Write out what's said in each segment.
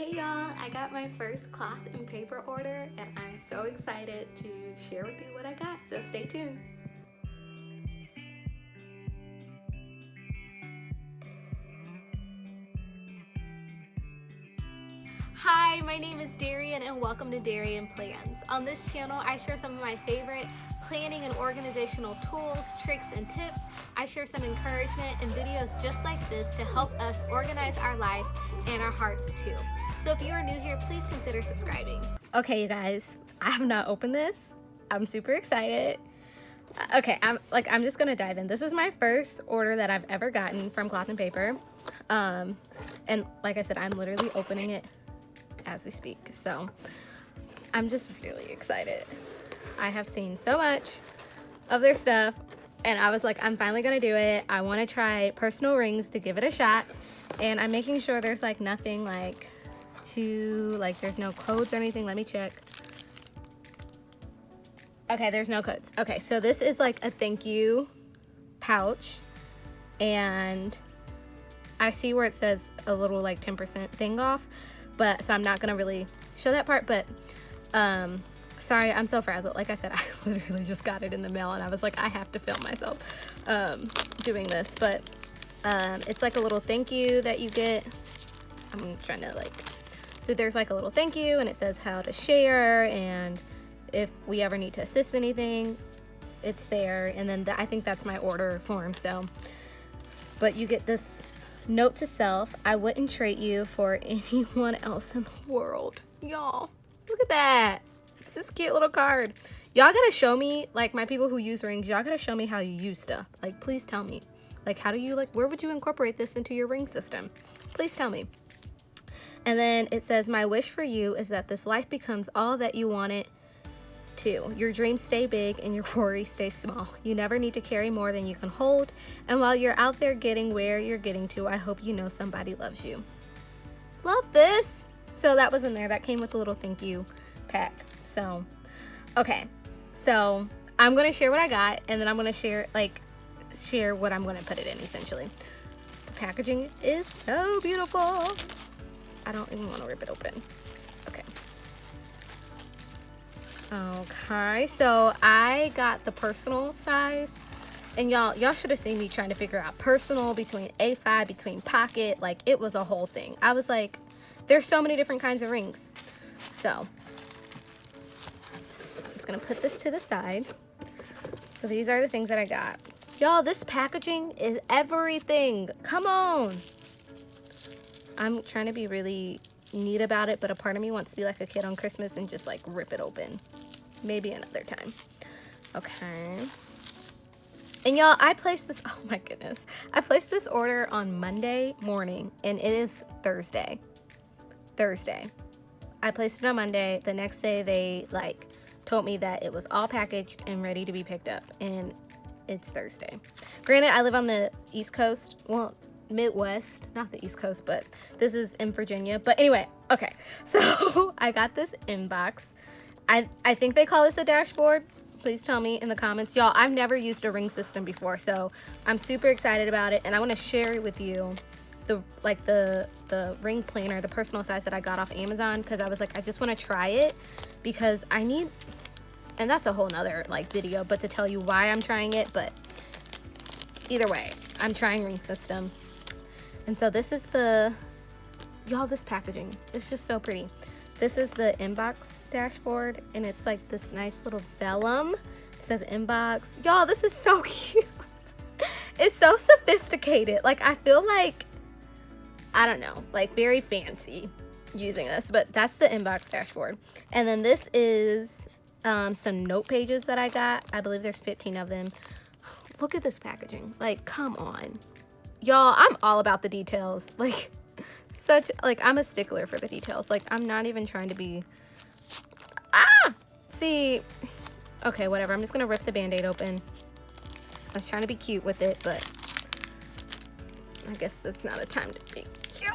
Hey y'all, I got my first cloth and paper order and I'm so excited to share with you what I got, so stay tuned. Hi, my name is Darian and welcome to DarianPlans. On this channel, I share some of my favorite planning and organizational tools, tricks, and tips. I share some encouragement and videos just like this to help us organize our life and our hearts too. So if you are new here, please consider subscribing. Okay, you guys, I have not opened this. I'm super excited. Okay, I'm just gonna dive in. This is my first order that I've ever gotten from Cloth and Paper. And like I said, I'm literally opening it as we speak. So I'm just really excited. I have seen so much of their stuff and I was like, I'm finally gonna do it. I wanna try personal rings to give it a shot. And I'm making sure there's like nothing like there's no codes or anything. Let me check. Okay, there's no codes. Okay, so this is like a thank you pouch and I see where it says a little like 10% thing off, but so I'm not gonna really show that part, but sorry, I'm so frazzled. Like I said, I literally just got it in the mail and I was like, I have to film myself doing this, but it's like a little thank you that you get. I'm trying to so there's like a little thank you and it says how to share and if we ever need to assist anything, it's there. And then I think that's my order form. So, but you get this note to self: I wouldn't trade you for anyone else in the world. Y'all, look at that. It's this cute little card. Y'all gotta show me, like my people who use rings, y'all gotta show me how you use stuff. Like, please tell me. Like, how do you, where would you incorporate this into your ring system? Please tell me. And then it says, my wish for you is that this life becomes all that you want it to. Your dreams stay big and your worries stay small. You never need to carry more than you can hold. And while you're out there getting where you're getting to, I hope you know somebody loves you. Love this. So that was in there. That came with a little thank you pack. So, okay. So I'm going to share what I got and then I'm going to share what I'm going to put it in essentially. The packaging is so beautiful. I don't even want to rip it open. Okay, so I got the personal size, and y'all should have seen me trying to figure out personal between A5, between pocket. Like, it was a whole thing. I was like, there's so many different kinds of rings. So I'm just gonna put this to the side. So these are the things that I got. Y'all, this packaging is everything. Come on. I'm trying to be really neat about it, but a part of me wants to be like a kid on Christmas and just like rip it open. Maybe another time. Okay. And y'all, I placed this, oh my goodness. I placed this order on Monday morning and it is Thursday. I placed it on Monday. The next day they told me that it was all packaged and ready to be picked up, and it's Thursday. Granted, I live on the East Coast. Well, Midwest, not the East Coast, but this is in Virginia. But anyway, okay, so I got this inbox. I think they call this a dashboard. Please tell me in the comments. Y'all, I've never used a ring system before, so I'm super excited about it, and I want to share with you the ring planner, the personal size that I got off Amazon, because I was like, I just want to try it because I need, and that's a whole nother video, but to tell you why I'm trying it. But either way, I'm trying ring system. And so this is y'all, this packaging is just so pretty. This is the inbox dashboard and it's like this nice little vellum. It says inbox. Y'all, this is so cute. It's so sophisticated. Like, I feel like, I don't know, very fancy using this, but that's the inbox dashboard. And then this is some note pages that I got. I believe there's 15 of them. Look at this packaging. Come on. Y'all, I'm all about the details. I'm a stickler for the details. I'm not even trying to be, see, okay, whatever. I'm just gonna rip the Band-Aid open. I was trying to be cute with it, but I guess that's not a time to be cute.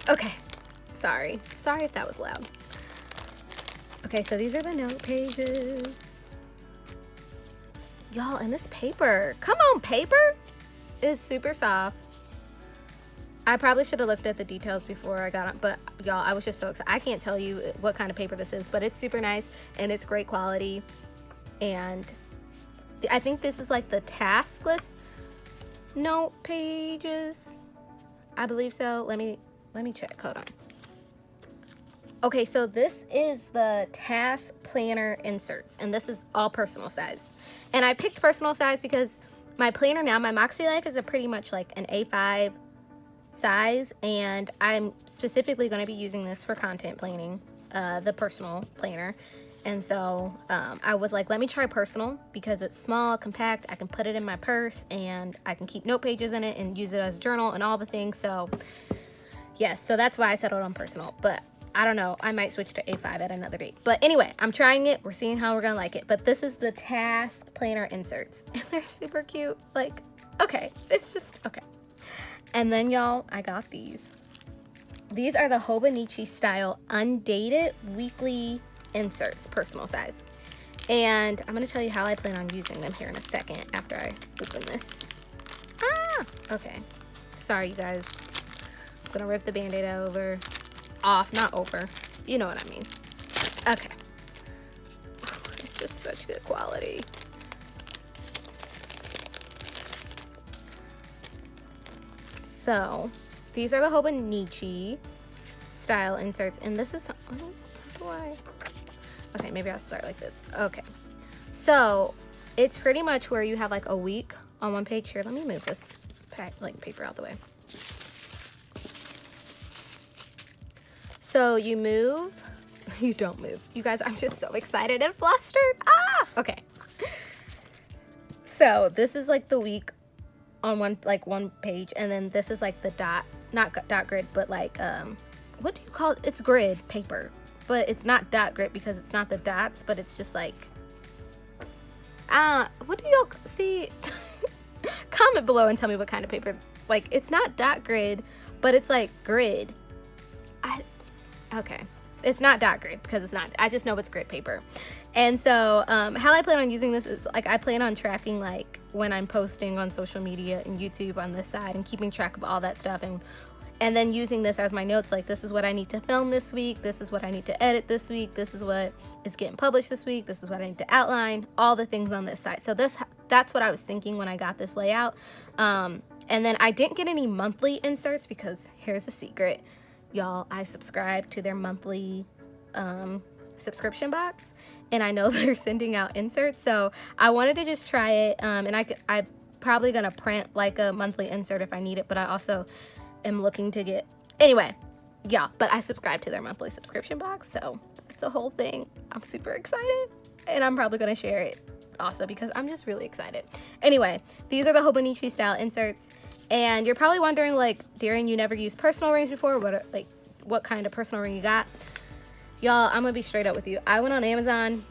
Okay, sorry if that was loud. Okay, so these are the note pages. Y'all, and this paper, come on, paper is super soft. I probably should have looked at the details before I got it, but y'all, I was just so excited. I can't tell you what kind of paper this is, but it's super nice and it's great quality. And I think this is like the taskless note pages. I believe so. Let me check. Hold on. Okay, so this is the task planner inserts, and this is all personal size. And I picked personal size because my planner now, my Moxie Life, is a pretty much like an A5 size, and I'm specifically going to be using this for content planning, the personal planner. And so I was like, let me try personal because it's small, compact, I can put it in my purse, and I can keep note pages in it and use it as a journal and all the things. So yes, so that's why I settled on personal, but I don't know, I might switch to A5 at another date. But anyway, I'm trying it, we're seeing how we're gonna like it. But this is the task planner inserts, and they're super cute. Like, okay, it's just okay. And then y'all, I got these. These are the Hobonichi style undated weekly inserts, personal size. And I'm gonna tell you how I plan on using them here in a second after I open this. Okay, sorry you guys. I'm gonna rip the band-aid off, not over. You know what I mean. Okay. It's just such good quality. So, these are the Hobonichi style inserts, and this is, okay, maybe I'll start like this. Okay. So, it's pretty much where you have like a week on one page. Here, let me move this paper out the way. So you move, you don't move. You guys, I'm just so excited and flustered. Okay. So this is like the week on one page, and then this is like the not dot grid, but like, what do you call it? It's grid paper, but it's not dot grid because it's not the dots, but it's just like, what do y'all see? Comment below and tell me what kind of paper. Like, it's not dot grid, but it's like grid. Okay, it's not dot grid because it's not. I just know it's grid paper. And so how I plan on using this is like, I plan on tracking like when I'm posting on social media and YouTube on this side, and keeping track of all that stuff, and then using this as my notes. Like, this is what I need to film this week, this is what I need to edit this week, this is what is getting published this week, this is what I need to outline, all the things on this side. So that's what I was thinking when I got this layout. And then I didn't get any monthly inserts because here's a secret, y'all. I subscribe to their monthly subscription box, and I know they're sending out inserts, so I wanted to just try it. And I'm probably gonna print like a monthly insert if I need it, but I also am looking to get, anyway, yeah, but I subscribe to their monthly subscription box, so it's a whole thing. I'm super excited, and I'm probably gonna share it also because I'm just really excited. Anyway, these are the Hobonichi style inserts. And you're probably wondering, like, Darian, you never used personal rings before. What kind of personal ring you got? Y'all, I'm gonna be straight up with you. I went on Amazon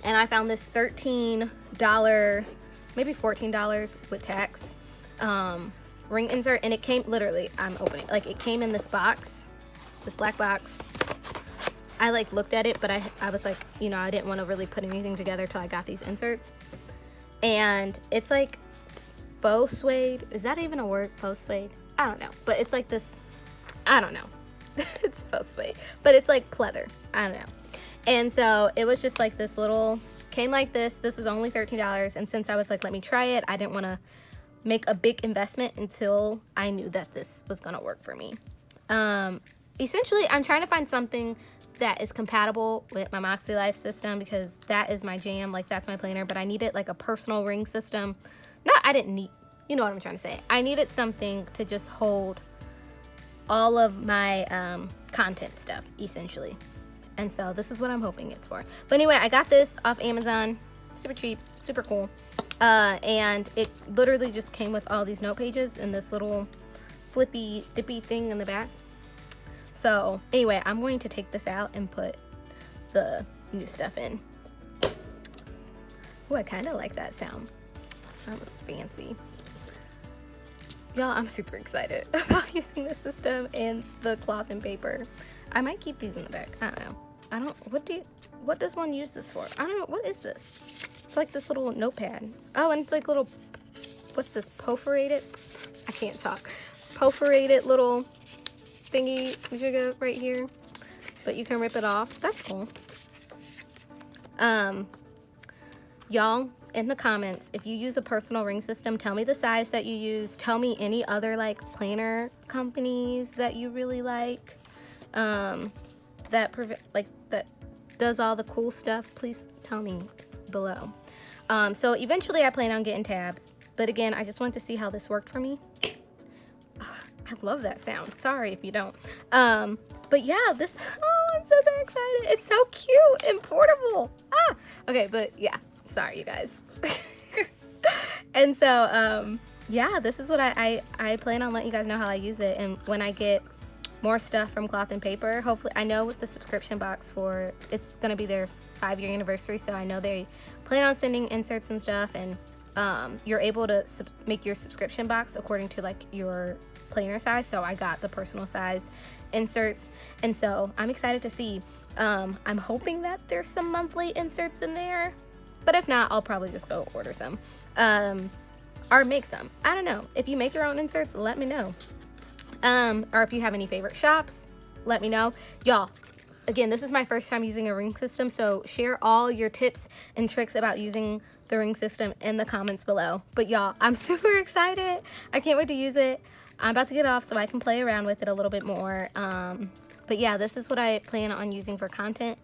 and I found this $13, maybe $14 with tax, ring insert, and it came, literally, I'm opening, like, it came in this box, this black box. I like looked at it, but I was like, you know, I didn't want to really put anything together till I got these inserts. And it's like faux suede. Is that even a word? Faux suede? I don't know, but it's like this, I don't know. It's faux suede, but it's like pleather. I don't know. And so it was just like this little, came like this. This was only $13, and since I was like, let me try it, I didn't want to make a big investment until I knew that this was gonna work for me. Essentially, I'm trying to find something that is compatible with my Moxie Life system, because that is my jam. Like, that's my planner, but I needed like a personal ring system. I didn't need, you know what I'm trying to say. I needed something to just hold all of my content stuff, essentially. And so this is what I'm hoping it's for. But anyway, I got this off Amazon, super cheap, super cool. And it literally just came with all these note pages and this little flippy dippy thing in the back. So anyway, I'm going to take this out and put the new stuff in. Oh, I kind of like that sound. That was fancy. Y'all, I'm super excited about using this system and the cloth and paper. I might keep these in the back. I don't know. What does one use this for? I don't know. What is this? It's like this little notepad. Oh, and it's like little, what's this, perforated? I can't talk. perforated little thingy right here, but you can rip it off. That's cool. Y'all, in the comments, if you use a personal ring system, tell me the size that you use. Tell me any other like planner companies that you really like, that does all the cool stuff. Please tell me below. So eventually I plan on getting tabs, but again, I just wanted to see how this worked for me. I love that sound. Sorry if you don't. But yeah, this, oh, I'm so very excited. It's so cute and portable. Okay, but yeah, sorry you guys. And so, yeah, this is what I plan on letting you guys know how I use it. And when I get more stuff from Cloth and Paper, hopefully, I know with the subscription box for, it's going to be their 5-year anniversary. So I know they plan on sending inserts and stuff, and you're able to make your subscription box according to like your planner size. So I got the personal size inserts, and so I'm excited to see. I'm hoping that there's some monthly inserts in there, but if not, I'll probably just go order some, or make some. I don't know. If you make your own inserts, let me know. Or if you have any favorite shops, let me know. Y'all, again, this is my first time using a ring system, so share all your tips and tricks about using the ring system in the comments below. But y'all, I'm super excited. I can't wait to use it. I'm about to get off so I can play around with it a little bit more. But yeah, this is what I plan on using for content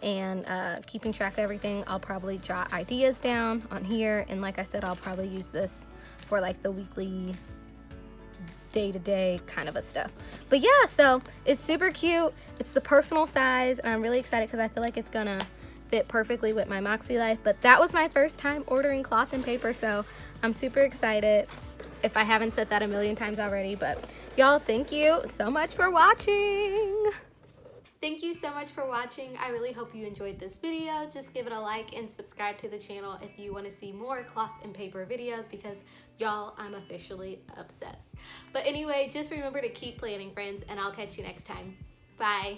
and keeping track of everything. I'll probably jot ideas down on here, and like I said, I'll probably use this for like the weekly, day-to-day kind of a stuff. But yeah, so it's super cute. It's the personal size, and I'm really excited because I feel like it's gonna fit perfectly with my Moxie life. But that was my first time ordering Cloth and Paper, so I'm super excited, if I haven't said that a million times already. But y'all, thank you so much for watching. Thank you so much for watching. I really hope you enjoyed this video. Just give it a like and subscribe to the channel if you want to see more Cloth and Paper videos, because y'all, I'm officially obsessed. But anyway, just remember to keep planning, friends, and I'll catch you next time. Bye.